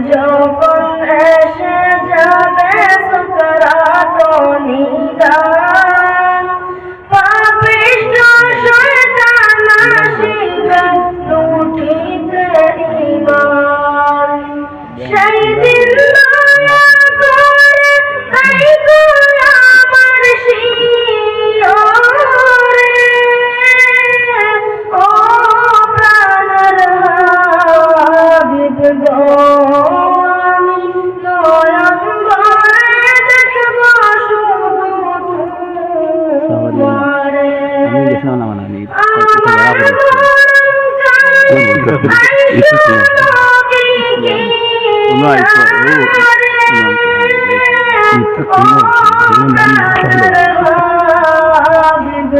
যখন এসে যাবে সুকরাত নিদান, পাপিষ্ঠ শয়তান আসিবে লুটিতে ঈমান। সেই দিন দয়া করে তাইকো আমার শিয়রে, ও প্রাণের হাবিব গো, আমি নয়ন ভরে দেখব শুধু তোমারে।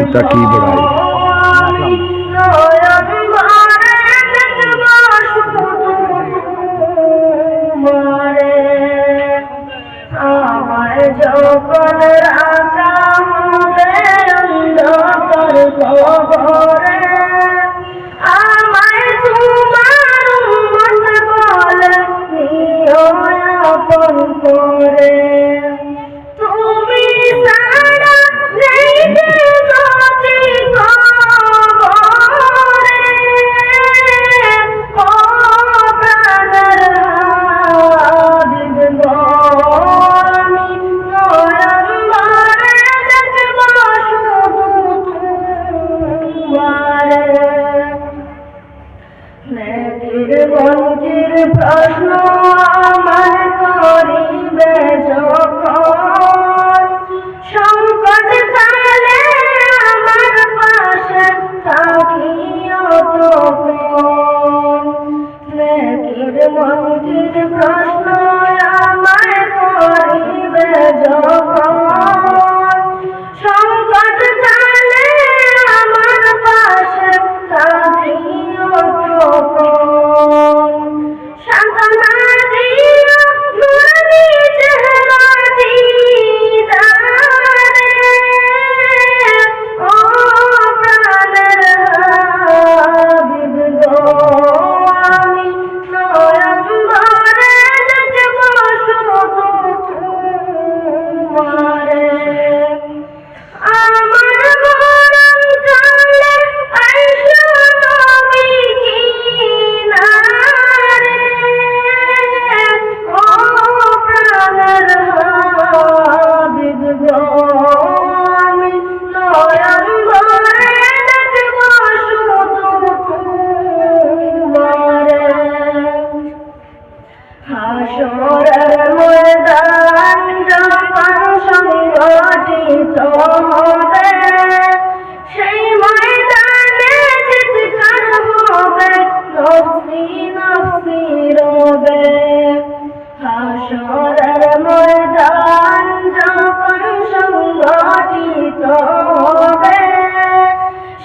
এটা কি বড়াই আমায় যখন রাখা হবে অন্ধকার কবরে, আমায় তোমার উম্মত বলে নিও আপন করে। তুমি ছাড়া নেই যে গতি কবরে, ও প্রাণের হাবিব গো, আমি নয়ন ভরে দেখব শুধু তোমারে। নেকির মঞ্জির প্রশ্ন আমার করিবে যখন, সংকট কালে আমার পাশে থাকিও তখন। নেকির মঞ্জির প্রশ্ন আমার করিবে যখন, সংকট কালে আমার পাশে থাকিও তখন। সান্ত্বনা দিও নুরানি চেহারা দিদারে, ও প্রাণের হাবিব গো, আমি নয়ন ভরে দেখব শুধু তোমারে। আমার মরণ কালে আইসো নবী কিনারে, ও প্রাণের হাবিব গো, আমি নয়ন ভরে দেখব শুধু তোমারে। হাসরের ময়দান যখন সংগঠিত হবে, সেই ময়দানে চিৎকার হবে নফসি নফসি রবে। হাসরের ময়দান যখন সংগঠিত হবে,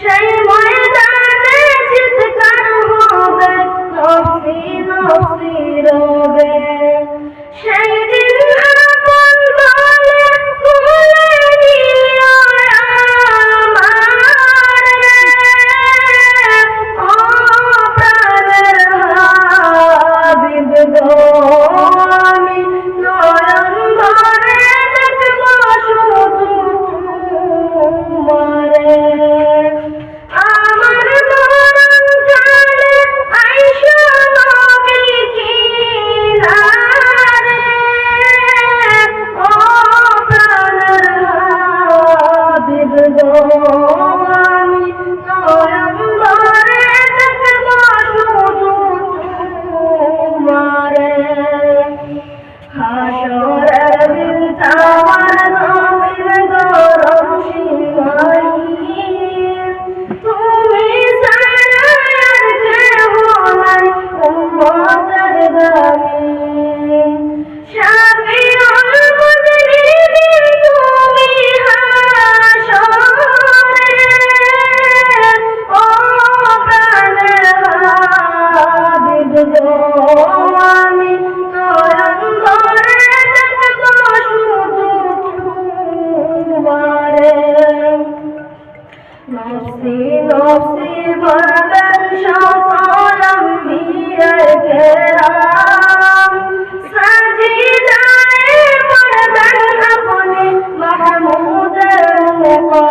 সেই ময়দানে চিৎকার হবে নফসি নফসি রবে। সেই দিন আপন বলে কোলে নিও আমারে, ও প্রাণের হাবিব গো, আমি নয়ন ভরে দেখব শুধু তোমারে। আমার মরণ কালে আইসো নবী কিনারে, ও প্রাণের হাবিব গো, আমি নয়ন ভরে দেখব শুধু তোমারে। হাসরের দিন আমার নবীর গরম সীমাহীন, তুমি ছাড়া আর কেহ নাই উম্মতের দামিন। শাফিউল মুজনিবিন তুমি হাসরে, ও প্রাণের হাবিব গো, আমি নয়ন ভরে দেখব শুধু তোমারে। নফসি নফসি বলবেন সকল আম্বিয়ায়ে কেরাম, خالق